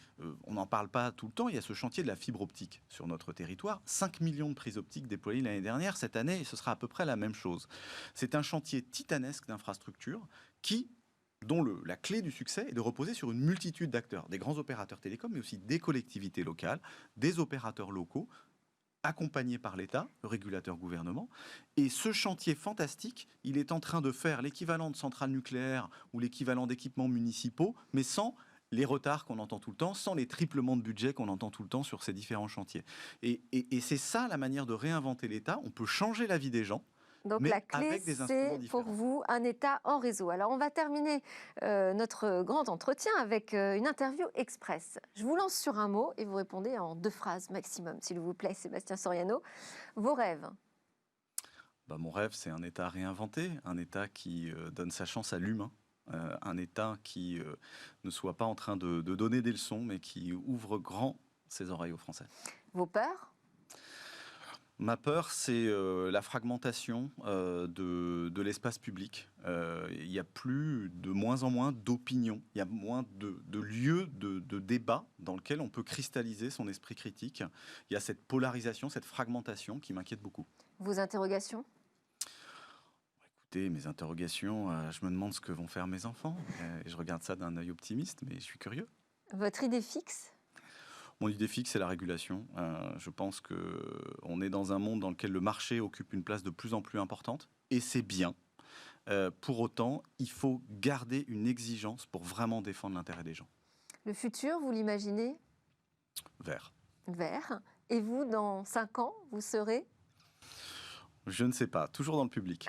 on n'en parle pas tout le temps, il y a ce chantier de la fibre optique sur notre territoire. 5 millions de prises optiques déployées l'année dernière. Cette année, ce sera à peu près la même chose. C'est un chantier titanesque d'infrastructures dont la clé du succès est de reposer sur une multitude d'acteurs, des grands opérateurs télécoms, mais aussi des collectivités locales, des opérateurs locaux, accompagné par l'État, le régulateur gouvernement. Et ce chantier fantastique, il est en train de faire l'équivalent de centrales nucléaires ou l'équivalent d'équipements municipaux, mais sans les retards qu'on entend tout le temps, sans les triplements de budget qu'on entend tout le temps sur ces différents chantiers. Et c'est ça la manière de réinventer l'État. On peut changer la vie des gens. Donc la clé, c'est pour vous un État en réseau. Alors on va terminer notre grand entretien avec une interview express. Je vous lance sur un mot et vous répondez en 2 phrases maximum, s'il vous plaît, Sébastien Soriano. Vos rêves? Mon rêve, c'est un État réinventé, un État qui donne sa chance à l'humain, un État qui ne soit pas en train de donner des leçons, mais qui ouvre grand ses oreilles aux Français. Vos peurs? Ma peur, c'est la fragmentation de l'espace public. Il y a de moins en moins d'opinions, il y a moins de lieux de débat dans lesquels on peut cristalliser son esprit critique. Il y a cette polarisation, cette fragmentation qui m'inquiète beaucoup. Vos interrogations? Écoutez, mes interrogations, je me demande ce que vont faire mes enfants. Et je regarde ça d'un œil optimiste, mais je suis curieux. Votre idée fixe? Mon idée fixe, c'est la régulation. Je pense qu'on est dans un monde dans lequel le marché occupe une place de plus en plus importante, et c'est bien. Pour autant, il faut garder une exigence pour vraiment défendre l'intérêt des gens. Le futur, vous l'imaginez? Vert. Vert. Et vous, dans 5 ans, vous serez? Je ne sais pas, toujours dans le public.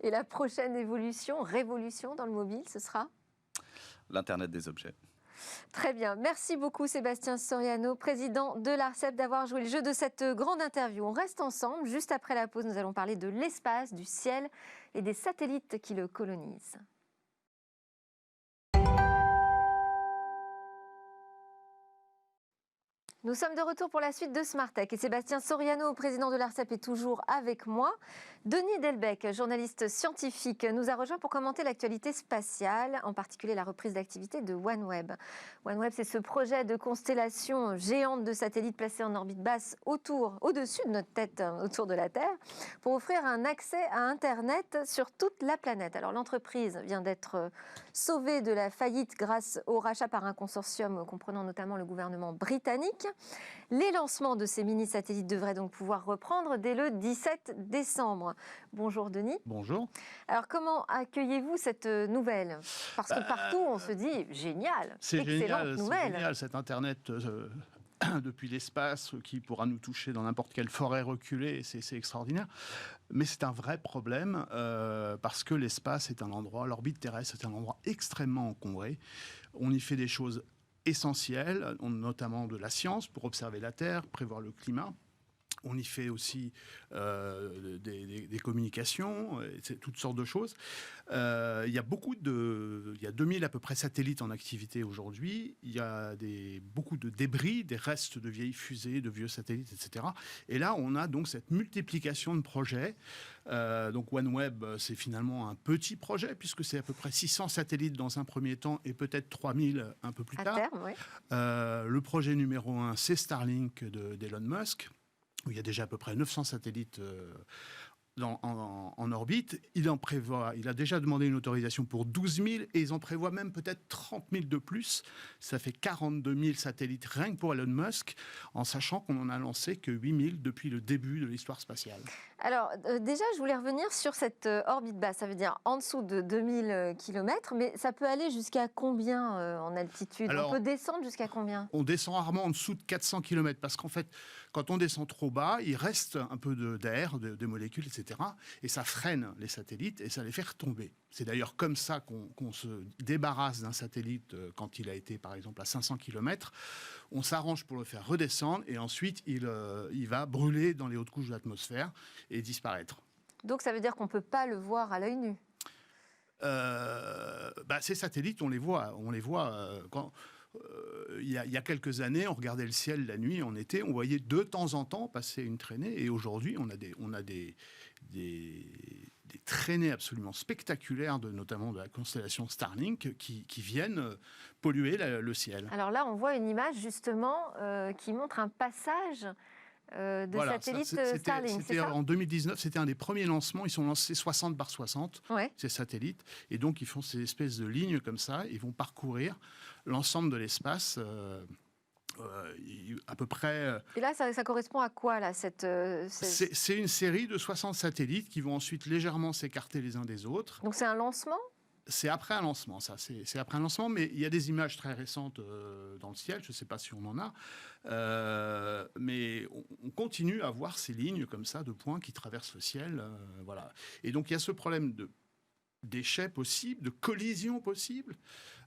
Et la prochaine révolution dans le mobile, ce sera ? L'Internet des objets. Très bien. Merci beaucoup Sébastien Soriano, président de l'ARCEP, d'avoir joué le jeu de cette grande interview. On reste ensemble. Juste après la pause, nous allons parler de l'espace, du ciel et des satellites qui le colonisent. Nous sommes de retour pour la suite de Smart Tech et Sébastien Soriano, président de l'ARCEP, est toujours avec moi. Denis Delbecq, journaliste scientifique, nous a rejoint pour commenter l'actualité spatiale, en particulier la reprise d'activité de OneWeb. OneWeb, c'est ce projet de constellation géante de satellites placés en orbite basse au-dessus de notre tête, autour de la Terre, pour offrir un accès à Internet sur toute la planète. Alors l'entreprise vient d'être sauvée de la faillite grâce au rachat par un consortium comprenant notamment le gouvernement britannique. Les lancements de ces mini-satellites devraient donc pouvoir reprendre dès le 17 décembre. Bonjour Denis. Bonjour. Alors comment accueillez-vous cette nouvelle ? Parce que partout on se dit génial, excellente nouvelle. C'est génial cet Internet depuis l'espace qui pourra nous toucher dans n'importe quelle forêt reculée, c'est extraordinaire. Mais c'est un vrai problème parce que l'espace est un endroit, l'orbite terrestre est un endroit extrêmement encombré. On y fait des choses essentielles, notamment de la science pour observer la Terre, prévoir le climat. On y fait aussi des communications, toutes sortes de choses. Il y a 2000 à peu près satellites en activité aujourd'hui. Il y a beaucoup de débris, des restes de vieilles fusées, de vieux satellites, etc. Et là, on a donc cette multiplication de projets. Donc OneWeb, c'est finalement un petit projet, puisque c'est à peu près 600 satellites dans un premier temps et peut-être 3000 un peu plus tard. À terme, oui. Le projet numéro 1, c'est Starlink d'Elon Musk, où il y a déjà à peu près 900 satellites en orbite. Il a déjà demandé une autorisation pour 12 000 et ils en prévoient même peut-être 30 000 de plus. Ça fait 42 000 satellites rien que pour Elon Musk, en sachant qu'on en a lancé que 8 000 depuis le début de l'histoire spatiale. Alors déjà, je voulais revenir sur cette orbite basse, ça veut dire en dessous de 2000 km, mais ça peut aller jusqu'à combien en altitude ? Alors, on peut descendre jusqu'à combien ? On descend rarement en dessous de 400 km, parce qu'en fait, quand on descend trop bas, il reste un peu d'air, de molécules, etc. Et ça freine les satellites et ça les fait retomber. C'est d'ailleurs comme ça qu'on se débarrasse d'un satellite quand il a été, par exemple, à 500 km. On s'arrange pour le faire redescendre et ensuite, il va brûler dans les hautes couches de l'atmosphère et disparaître. Donc ça veut dire qu'on ne peut pas le voir à l'œil nu ? Ces satellites, on les voit quand... Il y a quelques années, on regardait le ciel la nuit, en été, on voyait de temps en temps passer une traînée. Et aujourd'hui, on a des traînées absolument spectaculaires, notamment de la constellation Starlink, qui viennent polluer le ciel. Alors là, on voit une image justement qui montre un passage de satellites Starlink. C'était en 2019, c'était un des premiers lancements. Ils sont lancés 60 par 60, ces satellites. Et donc, ils font ces espèces de lignes comme ça. Ils vont parcourir l'ensemble de l'espace, à peu près... Et là, ça correspond à quoi, là, C'est une série de 60 satellites qui vont ensuite légèrement s'écarter les uns des autres. Donc c'est un lancement ? C'est après un lancement, ça. C'est après un lancement, mais il y a des images très récentes dans le ciel. Je ne sais pas si on en a. Mais on continue à voir ces lignes comme ça, de points qui traversent le ciel. Voilà. Et donc, il y a ce problème d'échec possible, de collision possible.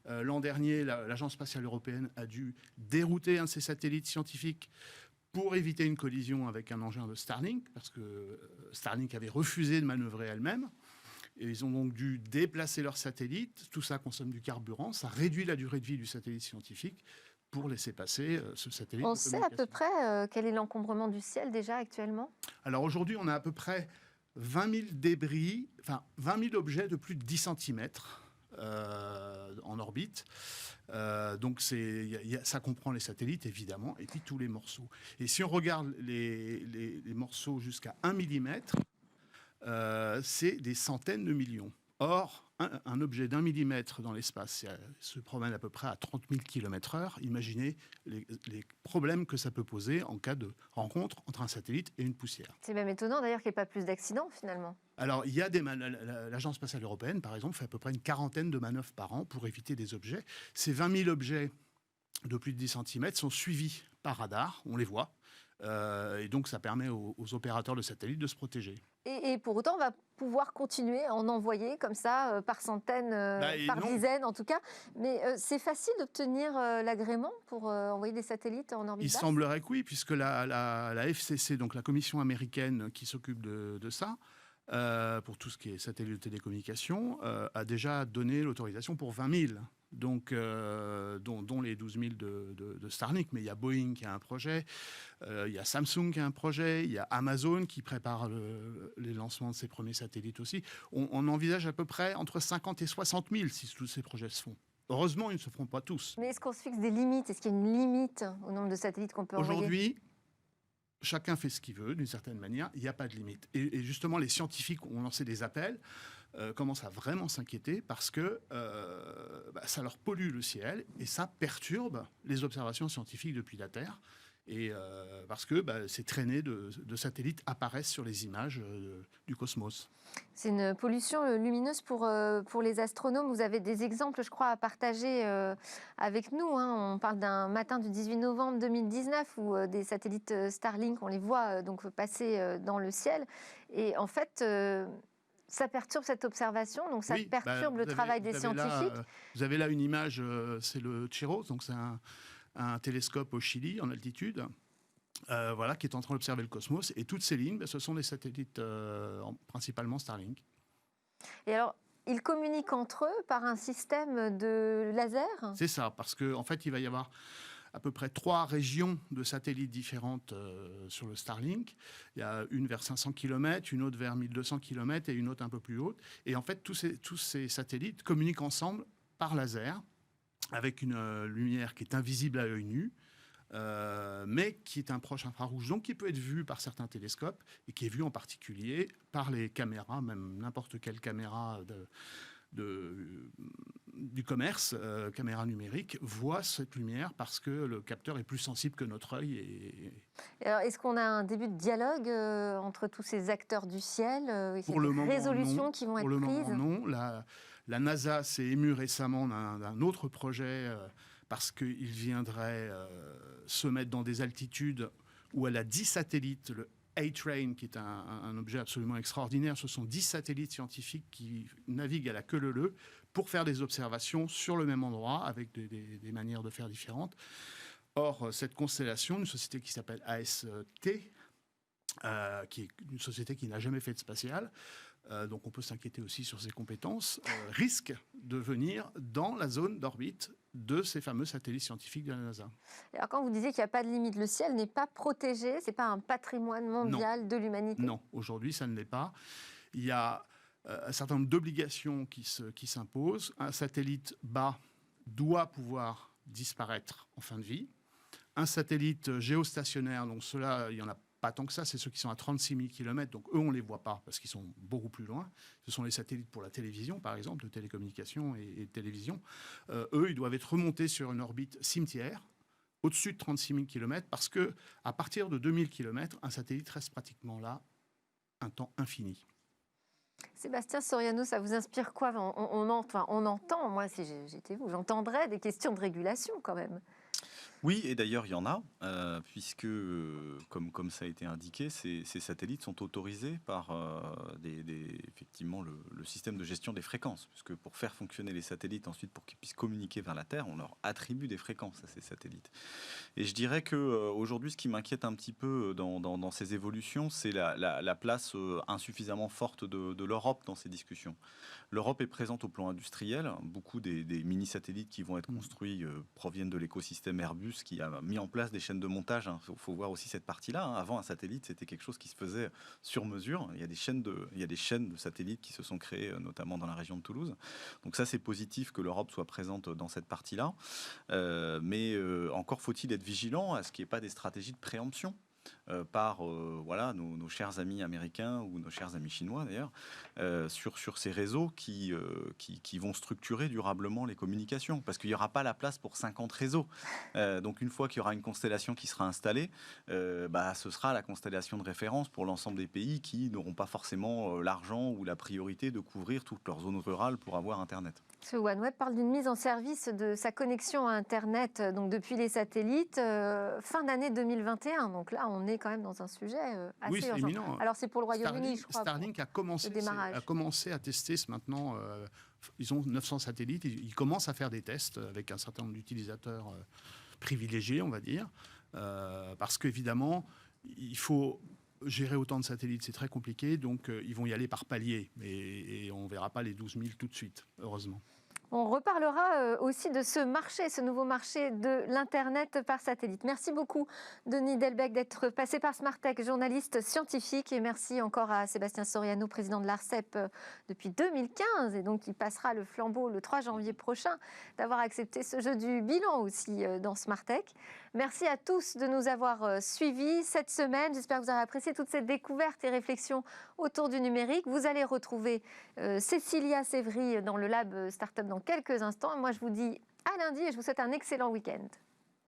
L'an dernier, l'Agence spatiale européenne a dû dérouter un de ses satellites scientifiques pour éviter une collision avec un engin de Starlink, parce que Starlink avait refusé de manœuvrer elle-même. Et ils ont donc dû déplacer leur satellite. Tout ça consomme du carburant. Ça réduit la durée de vie du satellite scientifique pour laisser passer ce satellite. On sait à peu près quel est l'encombrement du ciel déjà actuellement ? Alors aujourd'hui, on a à peu près 20 000 débris, enfin 20 000 objets de plus de 10 cm en orbite. Donc ça comprend les satellites, évidemment, et puis tous les morceaux. Et si on regarde les morceaux jusqu'à 1 mm, c'est des centaines de millions. Or, un objet d'1 millimètre dans l'espace se promène à peu près à 30 000 km/h. Imaginez les problèmes que ça peut poser en cas de rencontre entre un satellite et une poussière. C'est même étonnant d'ailleurs qu'il n'y ait pas plus d'accidents finalement. Alors, il y a l'Agence spatiale européenne, par exemple, fait à peu près une quarantaine de manœuvres par an pour éviter des objets. Ces 20 000 objets de plus de 10 cm sont suivis par radar, on les voit. Et donc, ça permet aux opérateurs de satellites de se protéger. Et pour autant, on va pouvoir continuer à en envoyer comme ça, par centaines, par dizaines en tout cas. Mais c'est facile d'obtenir l'agrément pour envoyer des satellites en orbite basse ? Il semblerait que oui, puisque la FCC, donc la commission américaine qui s'occupe de ça, pour tout ce qui est satellite de télécommunication, a déjà donné l'autorisation pour 20 000. Donc, dont les 12 000 de Starlink. Mais il y a Boeing qui a un projet, il y a Samsung qui a un projet, il y a Amazon qui prépare les lancements de ses premiers satellites aussi. On envisage à peu près entre 50 et 60 000 si tous ces projets se font. Heureusement, ils ne se feront pas tous. Mais est-ce qu'on se fixe des limites ? Est-ce qu'il y a une limite au nombre de satellites qu'on peut envoyer ? Aujourd'hui, chacun fait ce qu'il veut, d'une certaine manière. Il n'y a pas de limite. Et justement, les scientifiques ont lancé des appels, commencent à vraiment s'inquiéter parce que ça leur pollue le ciel et ça perturbe les observations scientifiques depuis la Terre. Et parce que ces traînées de satellites apparaissent sur les images du cosmos. C'est une pollution lumineuse pour les astronomes. Vous avez des exemples, je crois, à partager avec nous. On parle d'un matin du 18 novembre 2019 où des satellites Starlink, on les voit donc passer dans le ciel. Et en fait, ça perturbe cette observation, donc ça perturbe le travail des scientifiques. Vous avez là une image, c'est le CHIROS, donc c'est un télescope au Chili en altitude, qui est en train d'observer le cosmos. Et toutes ces lignes, ce sont des satellites principalement Starlink. Et alors, ils communiquent entre eux par un système de laser ? C'est ça, parce qu'en fait, il va y avoir à peu près 3 régions de satellites différentes sur le Starlink. Il y a une vers 500 km, une autre vers 1200 km et une autre un peu plus haute. Et en fait, tous ces satellites communiquent ensemble par laser, avec une lumière qui est invisible à l'œil nu, mais qui est un proche infrarouge, donc qui peut être vu par certains télescopes, et qui est vu en particulier par les caméras, même n'importe quelle caméra du commerce, caméra numérique, voit cette lumière parce que le capteur est plus sensible que notre œil. Et alors, est-ce qu'on a un début de dialogue entre tous ces acteurs du ciel ? Pour le moment, résolutions non. qui vont être Pour le prises ? moment, non. La NASA s'est émue récemment d'un autre projet parce qu'il viendrait se mettre dans des altitudes où elle a 10 satellites, le A-Train, qui est un objet absolument extraordinaire. Ce sont 10 satellites scientifiques qui naviguent à la queue leu-leu pour faire des observations sur le même endroit avec des manières de faire différentes. Or, cette constellation, une société qui s'appelle AST, qui est une société qui n'a jamais fait de spatial, donc on peut s'inquiéter aussi sur ses compétences, risque de venir dans la zone d'orbite de ces fameux satellites scientifiques de la NASA. Alors quand vous disiez qu'il n'y a pas de limite, le ciel n'est pas protégé, ce n'est pas un patrimoine mondial de l'humanité ? Non, aujourd'hui ça ne l'est pas. Il y a un certain nombre d'obligations qui s'imposent. Un satellite bas doit pouvoir disparaître en fin de vie. Un satellite géostationnaire, donc ceux-là, il y en a pas tant que ça, c'est ceux qui sont à 36 000 km, donc eux, on ne les voit pas parce qu'ils sont beaucoup plus loin. Ce sont les satellites pour la télévision, par exemple, de télécommunication et de télévision. Eux, ils doivent être remontés sur une orbite cimetière, au-dessus de 36 000 km, parce qu'à partir de 2000 km, un satellite reste pratiquement là un temps infini. Sébastien Soriano, ça vous inspire quoi ? On entend, moi, si j'étais vous, j'entendrais des questions de régulation quand même. Oui, et d'ailleurs, il y en a, puisque, comme ça a été indiqué, ces satellites sont autorisés par effectivement le système de gestion des fréquences, puisque pour faire fonctionner les satellites, ensuite, pour qu'ils puissent communiquer vers la Terre, on leur attribue des fréquences à ces satellites. Et je dirais qu'aujourd'hui, ce qui m'inquiète un petit peu dans ces évolutions, c'est la place insuffisamment forte de l'Europe dans ces discussions. L'Europe est présente au plan industriel. Beaucoup des mini-satellites qui vont être construits proviennent de l'écosystème Airbus qui a mis en place des chaînes de montage. Il faut voir aussi cette partie-là. Avant, un satellite, c'était quelque chose qui se faisait sur mesure. Il y a des chaînes de satellites qui se sont créées, notamment dans la région de Toulouse. Donc ça, c'est positif que l'Europe soit présente dans cette partie-là. Mais encore faut-il être vigilant à ce qu'il n'y ait pas des stratégies de préemption. par nos chers amis américains ou nos chers amis chinois d'ailleurs, sur ces réseaux qui vont structurer durablement les communications, parce qu'il n'y aura pas la place pour 50 réseaux. Donc une fois qu'il y aura une constellation qui sera installée, ce sera la constellation de référence pour l'ensemble des pays qui n'auront pas forcément l'argent ou la priorité de couvrir toutes leurs zones rurales pour avoir Internet. Ce OneWeb parle d'une mise en service de sa connexion à Internet donc depuis les satellites fin d'année 2021. Donc là, on est quand même dans un sujet assez urgent. Éminent. Alors c'est pour le Royaume-Uni, je crois. Starlink a commencé à tester maintenant. Ils ont 900 satellites. Ils commencent à faire des tests avec un certain nombre d'utilisateurs privilégiés, on va dire. Parce qu'évidemment, il faut gérer autant de satellites, c'est très compliqué. Donc ils vont y aller par paliers. Et on ne verra pas les 12 000 tout de suite, heureusement. On reparlera aussi de ce marché, ce nouveau marché de l'Internet par satellite. Merci beaucoup, Denis Delbecq, d'être passé par Smartech, journaliste scientifique. Et merci encore à Sébastien Soriano, président de l'ARCEP depuis 2015, et donc qui passera le flambeau le 3 janvier prochain, d'avoir accepté ce jeu du bilan aussi dans Smartech. Merci à tous de nous avoir suivis cette semaine. J'espère que vous avez apprécié toute cette découverte et réflexion autour du numérique. Vous allez retrouver Cécilia Sévry dans le Lab Startup dans quelques instants. Moi, je vous dis à lundi et je vous souhaite un excellent week-end.